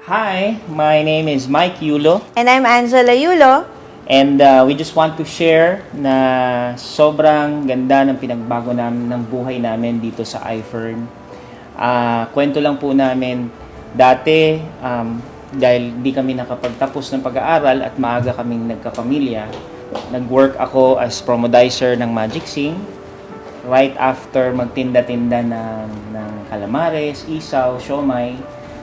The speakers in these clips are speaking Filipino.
Hi, my name is Mike Yulo, And I'm Angela Yulo. and we just want to share na sobrang ganda ng pinagbago namin ng buhay namin dito sa iFern. Kwento lang po namin, dati dahil di kami nakapagtapos ng pag-aaral at maaga kaming nagkapamilya, nag-work ako as promodizer ng Magic Sing right after magtinda-tinda ng calamares, isaw, siomay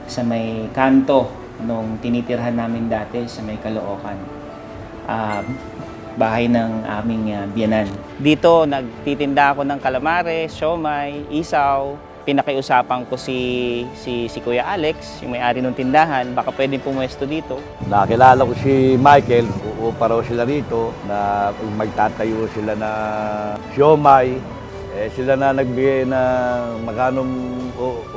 sa may kanto nung tinitirhan namin dati sa may Caloocan. Bahay ng aming biyanan. Dito nagtitinda ako ng calamares, siomay, isaw. Pinakiusapan ko si Kuya Alex, yung may-ari ng tindahan, baka pwedeng pumuesto dito. Nakilala ko si Michael, uupa raw sila rito na magtatayo sila na siomay. Sila na nagbigay ng magkanong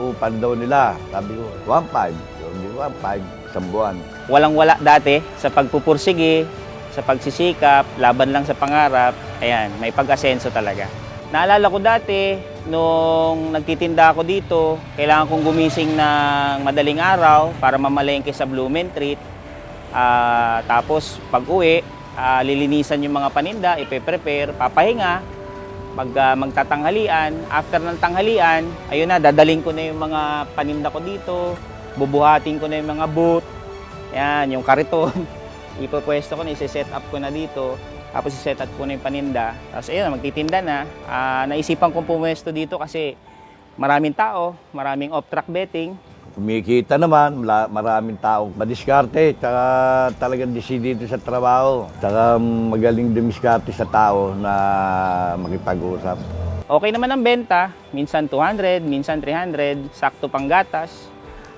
upan daw nila. Sabi ko, 1.5. Sabi ko, 1.5, isang buwan. Walang-wala dati sa pagpupursige, sa pagsisikap, laban lang sa pangarap. Ayan, may pag-asenso talaga. Naalala ko dati, nung nagtitinda ako dito, kailangan kong gumising ng madaling araw para mamalengke sa Blumentritt. Tapos pag-uwi, lilinisan yung mga paninda, ipe-prepare, papahinga, magtatanghalian. After ng tanghalian, ayun na, dadaling ko na yung mga paninda ko dito, bubuhatin ko na yung mga booth, yan, yung kariton, ipopwesto ko na, isi-set up ko na dito, tapos i-set up ko na yung paninda, tapos ayun, magtitinda na. Naisipan kong pumwesto dito kasi maraming tao, maraming off-track betting. Kumikita naman, maraming taong madiskarte, tsaka talagang desidido sa trabaho, tsaka magaling dumiskarte sa tao na makipag-usap. Okay naman ang benta, minsan 200, minsan 300, sakto pang gatas,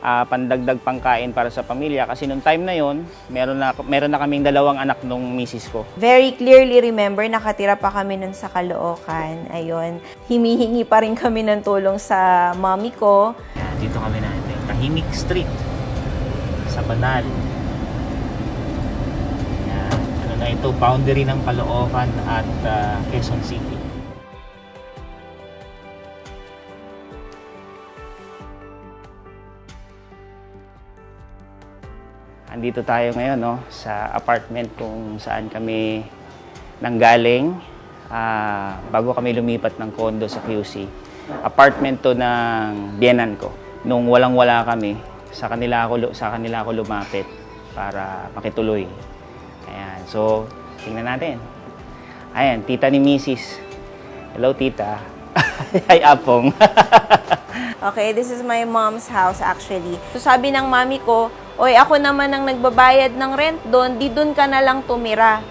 pandagdag pangkain para sa pamilya. Kasi nung time na yon, meron na kaming dalawang anak nung misis ko. Very clearly remember, nakatira pa kami nun sa Caloocan. Ayun, himihingi pa rin kami ng tulong sa mommy ko. Dito kami natin, Tahimik Street, sa Banal. Yan. Ano na ito, boundary ng Caloocan at Quezon City. Andito tayo ngayon, no, sa apartment kung saan kami nanggaling bago kami lumipat ng condo sa QC. Apartment to ng biyenan ko. Nung walang-wala kami, sa kanila ako lumapit para makituloy. Ayan, so tingnan natin. Ayan, tita ni Mrs. Hello, tita. Hi, Apong. Okay, this is my mom's house actually. So sabi ng mami ko, oy, ako naman ang nagbabayad ng rent doon, di doon ka na lang tumira.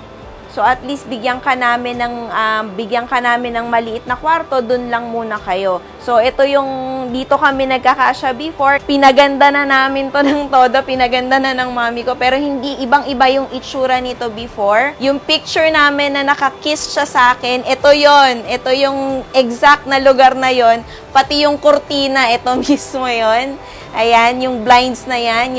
So at least bigyan ka namin ng maliit na kwarto, doon lang muna kayo. So ito yung dito kami nagkakasya before. Pinaganda na namin to ng todo, pinaganda na ng mami ko, pero hindi ibang-iba yung itsura nito before. Yung picture namin na nakakiss siya sa akin, ito yon. Ito yung exact na lugar na yon. Pati yung kurtina, ito mismo yon. Ayan, yung blinds na yan,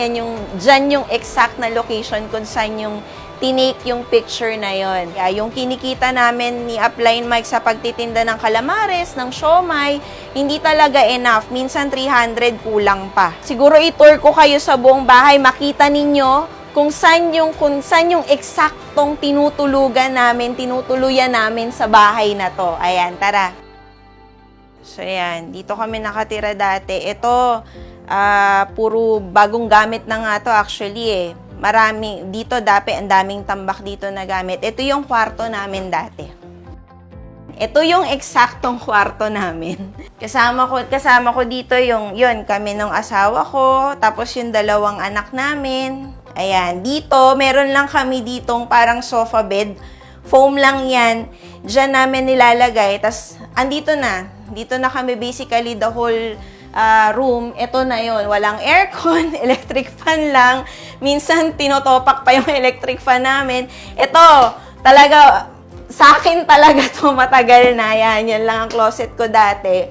dyan yung exact na location kung saan yung tinake yung picture na yon. Yung kinikita namin ni Upline Mike sa pagtitinda ng calamares, ng siomay, hindi talaga enough. Minsan 300 kulang pa. Siguro i-tour ko kayo sa buong bahay, makita ninyo kung saan yung eksaktong tinutuluyan namin sa bahay na to. Ayan, tara. So ayan, dito kami nakatira dati. Ito, puro bagong gamit na nga to actually eh. Dito dati, ang daming tambak dito na gamit. Ito yung kwarto namin dati. Ito yung eksaktong kwarto namin. Kasama ko dito yun, kami nung asawa ko, tapos yung dalawang anak namin. Ayan, dito, meron lang kami ditong parang sofa bed. Foam lang yan. Diyan namin nilalagay. Tapos, dito na kami basically the whole room, ito na yon, walang aircon, electric fan lang. Minsan, tinotopak pa yung electric fan namin. Ito, talaga, sa akin talaga to matagal na. Yan lang ang closet ko dati.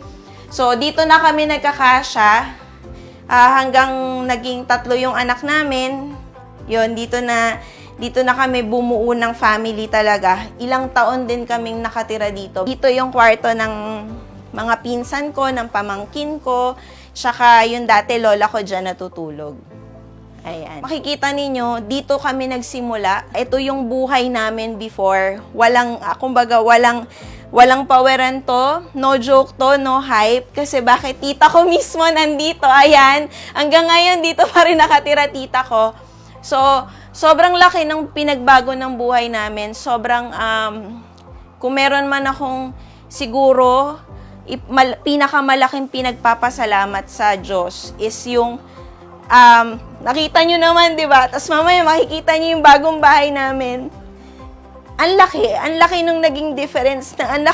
So, dito na kami nagkakasya. Hanggang naging 3 yung anak namin. Yon, dito na kami bumuo ng family talaga. Ilang taon din kaming nakatira dito. Dito yung kwarto ng mga pinsan ko, ng pamangkin ko, tsaka yung dati lola ko dyan natutulog. Ayan. Makikita ninyo, dito kami nagsimula. Ito yung buhay namin before. Kumbaga, walang paweran to. No joke to, no hype. Kasi bakit tita ko mismo nandito? Ayan. Hanggang ngayon, dito pa rin nakatira tita ko. So, sobrang laki ng pinagbago ng buhay namin. Sobrang, kung meron man akong siguro, pinakamalaking pinagpapasalamat sa Diyos is yung nakita nyo naman, di ba? Tapos mamaya makikita nyo yung bagong bahay namin. Ang laki nung naging difference, ang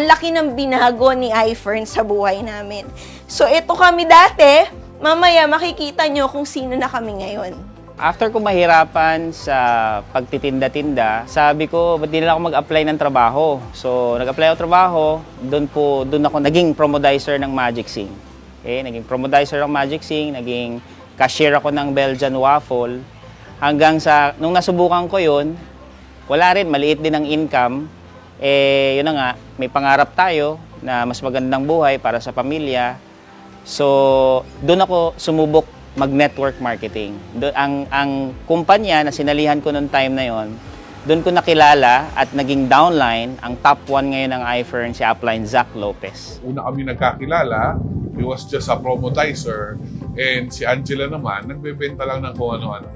laki ng binago ni iFern sa buhay namin. So, ito kami dati, mamaya makikita nyo kung sino na kami ngayon. After ko mahirapan sa pagtitinda-tinda, sabi ko, ba't di na ako mag-apply ng trabaho? So, nag-apply ako trabaho, doon ako naging promodizer ng Magic Sing. Okay, naging promodizer ng Magic Sing, naging cashier ako ng Belgian Waffle. Hanggang sa, nung nasubukan ko yun, wala rin, maliit din ang income. Yun na nga, may pangarap tayo na mas magandang buhay para sa pamilya. So, doon ako sumubok mag-network marketing. Ang kumpanya na sinalihan ko noong time na yon, doon ko nakilala at naging downline ang top 1 ngayon ng iFern, si upline Zach Lopez. Una kami nagkakilala, he was just a promodizer, and si Angela naman, nagbebenta lang ng kung ano-ano.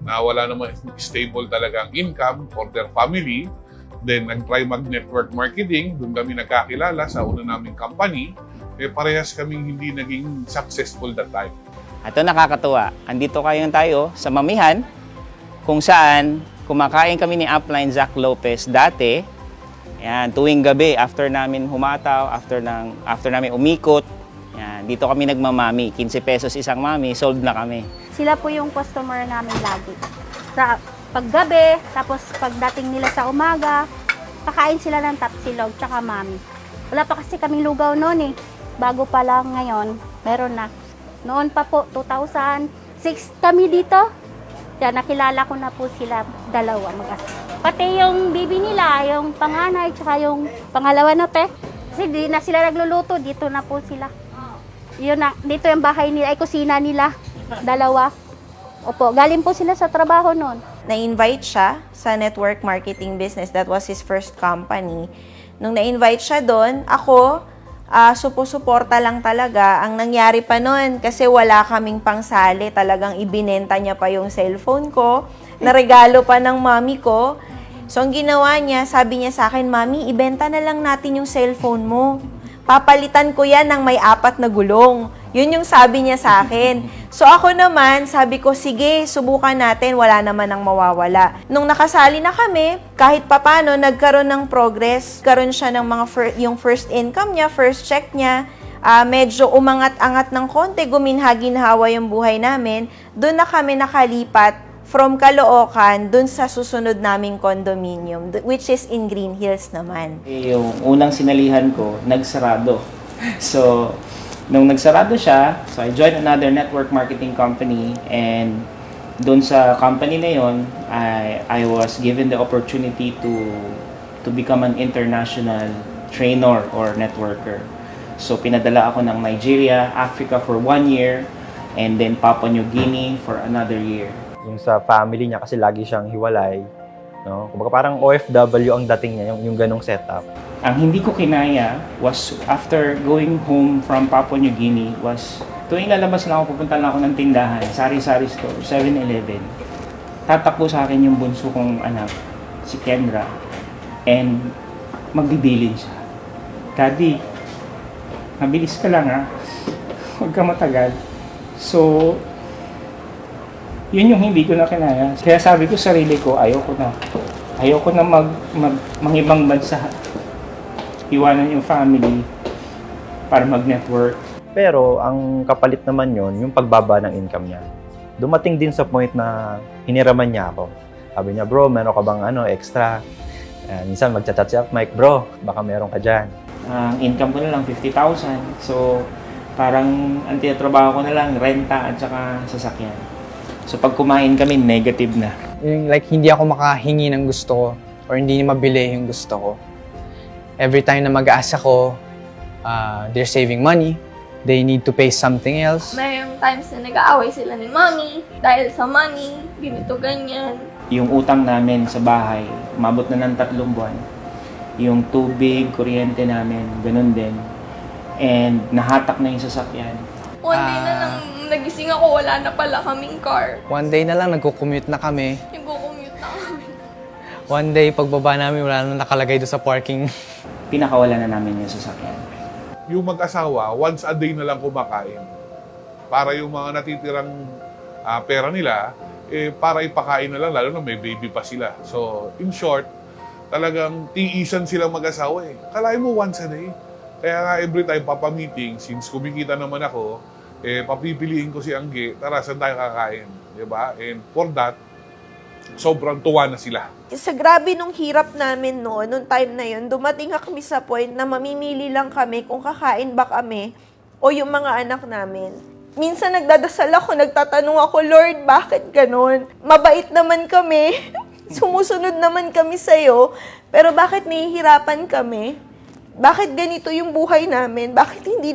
Na wala naman stable talagang income for their family. Then, nag-try mag-network marketing, doon kami nagkakilala sa una naming company, parehas kaming hindi naging successful that time. Ito nakakatuwa. Andito tayo sa Mamihan, kung saan kumakain kami ni upline Zach Lopez dati. Yan, tuwing gabi, after namin humataw, after namin umikot, yan, dito kami nagmamami. 15 pesos isang mami, sold na kami. Sila po yung customer namin lagi. Sa paggabi, tapos pagdating nila sa umaga, kakain sila ng tapsilog tsaka mami. Wala pa kasi kaming lugaw noon eh. Bago pa lang ngayon, meron na. Noon pa po, 2006 kami dito. Kaya nakilala ko na po sila dalawa mag-asawa. Pati yung bibi nila, yung panganay, tsaka yung pangalawa na pe. Kasi di na sila nagluluto, dito na po sila. Yun na, dito yung bahay nila, ay kusina nila. Dalawa. Opo, galing po sila sa trabaho noon. Na-invite siya sa network marketing business. That was his first company. Nung na-invite siya doon, ako, suporta lang talaga. Ang nangyari pa noon, kasi wala kaming pangsali, talagang ibinenta niya pa yung cellphone ko, naregalo pa ng mami ko. So, ang ginawa niya, sabi niya sa akin, Mami, ibenta na lang natin yung cellphone mo. Papalitan ko yan ng may 4 na gulong. Yun yung sabi niya sa akin. So, ako naman, sabi ko, sige, subukan natin, wala naman ang mawawala. Nung nakasali na kami, kahit papano, nagkaroon ng progress. Karoon siya ng yung first income niya, first check niya. Medyo umangat-angat ng konti, guminha-ginhawa yung buhay namin. Doon na kami nakalipat from Caloocan, dun sa susunod naming condominium, which is in Green Hills naman. Yung unang sinalihan ko, nagsarado. So, nung nagsarado siya, so I joined another network marketing company, and dun sa company na yon, I was given the opportunity to become an international trainer or networker. So, pinadala ako ng Nigeria, Africa for 1 year, and then Papua New Guinea for another year. Yung sa family niya kasi lagi siyang hiwalay, no? Kumbaga parang OFW ang dating niya, yung ganong setup. Ang hindi ko kinaya was after going home from Papua New Guinea was tuwing lalabas lang ako, pupunta lang ako ng tindahan, sari-sari store, 7-Eleven. Tatakbo sa akin yung bunso kong anak, si Kendra, and magbibilin siya. Daddy, mabilis ka lang ha. Huwag ka matagal. So, yun yung hindi ko na kinaya. Kaya sabi ko sa sarili ko, ayoko na mangibang bansa. Iwanan yung family para mag-network. Pero ang kapalit naman yon yung pagbaba ng income niya. Dumating din sa point na hiniraman niya ako. Sabi niya, bro, meron ka bang extra? Minsan magchat-chat siya, Mike, bro, baka meron ka dyan. Ang income ko na lang 50,000. So, parang ang tinatrabaho ko na lang, renta at saka sasakyan. So pag kumain kami, negative na. Yung like hindi ako makahingi ng gusto ko or hindi mabili yung gusto ko. Every time na mag-aasa ko, they're saving money. they need to pay something else. Mayroong times na nag-aaway sila ni Mommy dahil sa money, ganito, ganyan. Yung utang namin sa bahay, umabot na ng 3 buwan. Yung tubig, kuryente namin, ganun din. And nahatak na yung sasakyan. One day na lang nagising ako, wala na pala kaming car. One day na lang, nagko-commute na kami. Nag-commute na kami. One day, pagbaba namin, wala na nakalagay doon sa parking. Pinakawala na namin yung sasakyan. Yung mag-asawa, once a day na lang kumakain. Para yung mga natitirang pera nila, para ipakain na lang, lalo na may baby pa sila. So, in short, talagang tiisan silang mag-asawa eh. Kalahin mo once a day. Kaya nga every time papa-meeting, since kumikita naman ako, papipiliin ko si Angge, tara, saan tayo kakain? Diba? And for that, sobrang tuwa na sila. Sa grabe nung hirap namin nung time na yun, dumating nga kami sa point na mamimili lang kami kung kakain ba kami o yung mga anak namin. Minsan nagdadasal ako, nagtatanong ako, Lord, bakit ganun? Mabait naman kami, sumusunod naman kami sa'yo, pero bakit nahihirapan kami? Bakit ganito yung buhay namin? Bakit hindi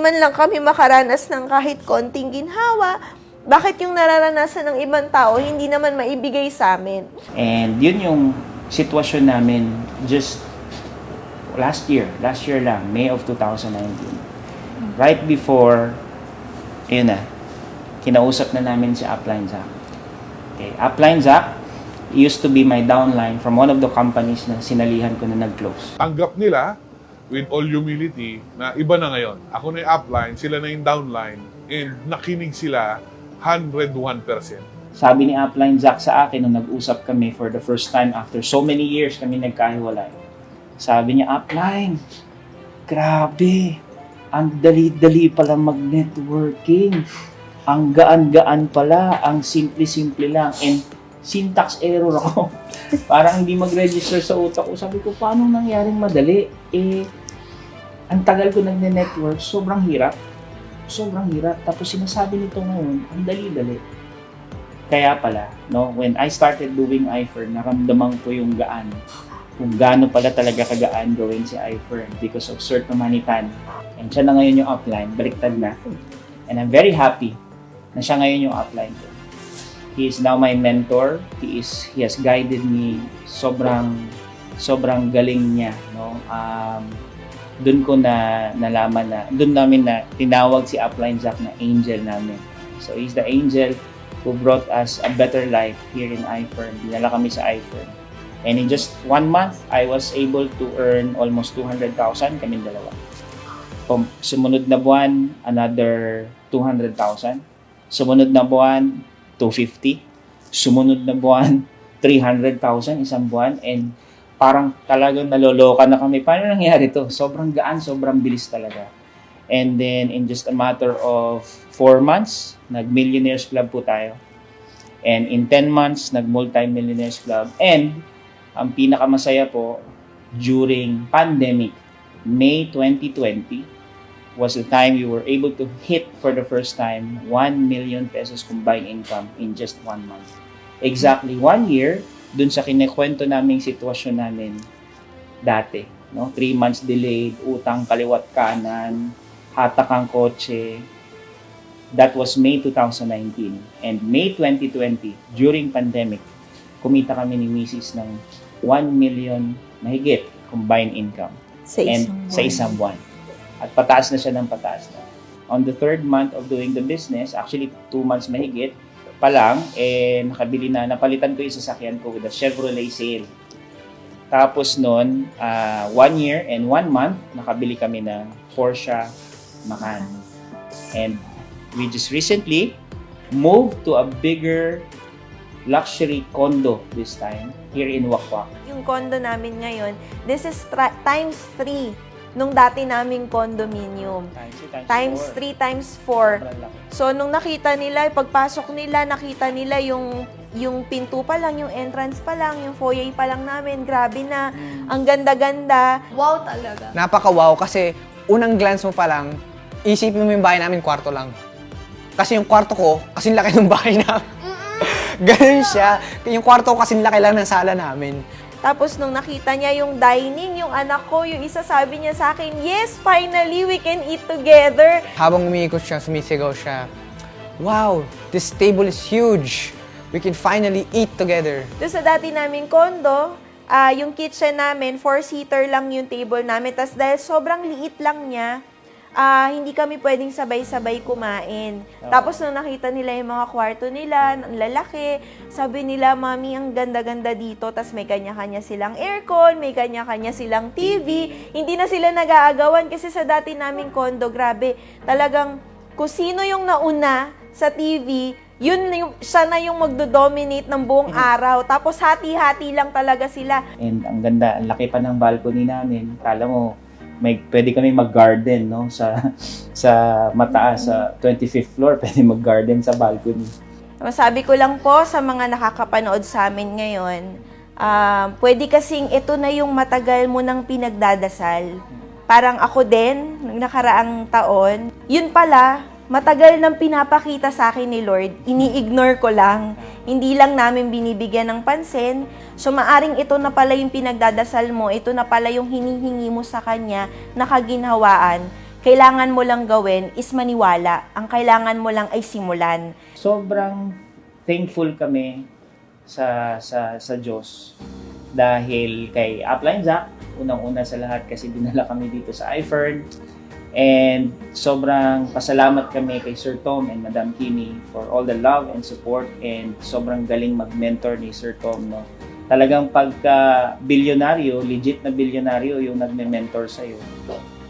man lang kami makaranas ng kahit konting ginhawa? Bakit yung nararanasan ng ibang tao, hindi naman maibigay sa amin? And yun yung sitwasyon namin just last year lang, May of 2019. Right before, yun na, kinausap na namin si Upline Zach. Okay, Upline Zach used to be my downline from one of the companies na sinalihan ko na nag-close. Tanggap nila, with all humility, na iba na ngayon. Ako na yung upline, sila na yung downline, and nakinig sila 101%. Sabi ni Upline Zach sa akin nung nag-usap kami for the first time after so many years kami nagkahiwalay. Sabi niya, Upline, grabe, ang dali-dali pala mag-networking. Ang gaan-gaan pala, ang simple-simple lang. And syntax error ako. Parang hindi mag-register sa utak ko. Sabi ko, paano nangyaring madali? Ang tagal ko nagne-network, sobrang hirap. Sobrang hirap. Tapos sinasabi nito ngayon, ang dali-dali. Kaya pala, when I started doing iFern, naramdaman ko yung gaan. Kung gaano pala talaga kagaan gawin si iFern because of Sir Manitan. And siya na ngayon yung upline, baliktad na. And I'm very happy na siya ngayon yung upline ko. He is now my mentor. He has guided me. Sobrang galing niya, no? Doon ko na nalaman na, doon namin na tinawag si Upline Zach na angel namin. So he's the angel who brought us a better life here in iFern. Dinala kami sa iFern. And in just 1 month, I was able to earn almost 200,000 kaming dalawa. Sumunod na buwan, another 200,000. Sumunod na buwan, 250. Sumunod na buwan, 300,000 isang buwan. And parang talagang naloloka na kami. Paano nangyari to? Sobrang gaan, sobrang bilis talaga. And then, in just a matter of 4 months, nag-Millionaires Club po tayo. And in 10 months, nag-Multi-Millionaires Club. And, ang pinakamasaya po, during pandemic, May 2020, was the time we were able to hit for the first time 1 million pesos combined income in just 1 month. Exactly 1 year, dun sa kinikwento naming sitwasyon namin dati. 3 months delayed, utang kaliwat kanan, hatak ang kotse. That was May 2019. And May 2020, during pandemic, kumita kami ni Mrs. ng 1 million mahigit combined income. Sa isang buwan. At pataas na siya ng pataas na. On the 3rd month of doing the business, actually 2 months mahigit pa lang, napalitan ko yung sasakyan ko with a Chevrolet Sail. Tapos noon, 1 year and 1 month, nakabili kami ng Porsche Macan. And we just recently moved to a bigger luxury condo this time here in Wakwak. Yung condo namin ngayon, this is times 3 nung dati naming condominium. Times 3, times 4. So, nung nakita nila, pagpasok nila, nakita nila yung pinto pa lang, yung entrance pa lang, yung foyer pa lang namin. Grabe na. Ang ganda-ganda. Wow talaga. Napaka-wow kasi unang glance mo pa lang, isipin mo yung bahay namin, kwarto lang. Kasi yung kwarto ko, kasing laki ng bahay namin. Ganun siya. Yung kwarto ko kasing laki lang ng sala namin. Tapos nung nakita niya yung dining, yung anak ko, yung isa sabi niya sa akin, yes, finally, we can eat together. Habang umiikot siya, sumisigaw siya, wow, this table is huge. We can finally eat together. Doon sa dati naming kondo, yung kitchen namin, 4-seater lang yung table namin. Tapos dahil sobrang liit lang niya, hindi kami pwedeng sabay-sabay kumain. Tapos nung nakita nila yung mga kwarto nila, ang lalaki, sabi nila, Mami, ang ganda-ganda dito. Tapos may kanya-kanya silang aircon, may kanya-kanya silang TV. Hindi na sila nag-aagawan kasi sa dati naming kondo, grabe, talagang kung sino yung nauna sa TV, siya na yung magdo-dominate ng buong araw. Tapos hati-hati lang talaga sila. And ang ganda, ang laki pa ng balcony namin. Kala mo, pwede kami mag-garden, no? Sa mataas, sa 25th floor, pwede mag-garden sa balcony. Masabi ko lang po sa mga nakakapanood sa amin ngayon, pwede kasing ito na yung matagal mo nang pinagdadasal. Parang ako din, nung nakaraang taon, yun pala, matagal nang pinapakita sa akin ni Lord, ini-ignore ko lang. Hindi lang namin binibigyan ng pansin. So, maaring ito na pala yung pinagdadasal mo, ito na pala yung hinihingi mo sa Kanya na kaginhawaan. Kailangan mo lang gawin is maniwala. Ang kailangan mo lang ay simulan. Sobrang thankful kami sa Diyos dahil kay Upline Zach, unang-una sa lahat kasi dinala kami dito sa iFern. And sobrang pasalamat kami kay Sir Tom and Madam Kimi for all the love and support, and sobrang galing mag-mentor ni Sir Tom, no? Talagang pagka bilyonaryo, legit na bilyonaryo yung nagme-mentor sa'yo.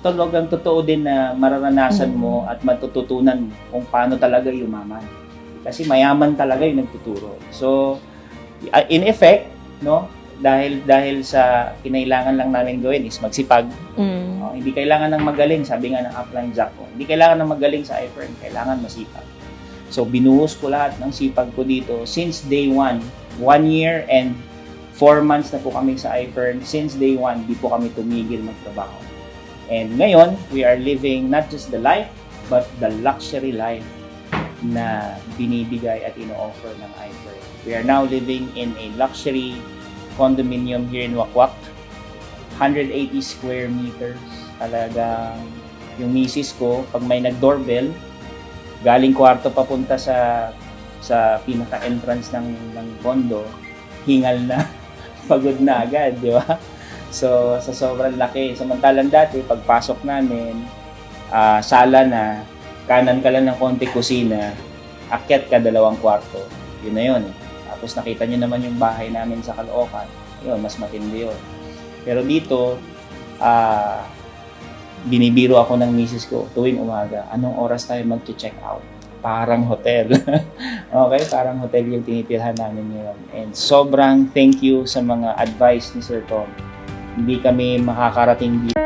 Talagang totoo din na mararanasan mo at matututunan mo kung paano talaga yumaman. Kasi mayaman talaga yung nagtuturo. So, in effect, no? Dahil sa kinailangan lang namin gawin is magsipag. Hindi kailangan ng magaling, sabi nga ng Upline Jack ko. Hindi kailangan ng magaling sa iFern, kailangan masipag. So binuhos ko lahat ng sipag ko dito since day 1. 1 year and 4 months na po kami sa iFern. Since day 1, di po kami tumigil magtrabaho. And ngayon, we are living not just the life, but the luxury life na binibigay at ino-offer ng iFern. We are now living in a luxury condominium here in Wakwak. 180 square meters. Talagang yung misis ko, pag may nag-doorbell, galing kwarto papunta sa pinaka-entrance ng condo, hingal na, pagod na agad, di ba? So, sa sobrang laki. Samantalang dati, pagpasok namin, sala na, kanan ka lang ng konti kusina, akyat ka 2 kwarto. Yun na yun. Tapos nakita nyo naman yung bahay namin sa Caloocan. Yun, mas matindi yun. Pero dito, binibiro ako ng misis ko tuwing umaga, anong oras tayo mag-check out? Parang hotel. Okay, parang hotel yung tinitirhan namin ngayon. And sobrang thank you sa mga advice ni Sir Tom. Hindi kami makakarating dito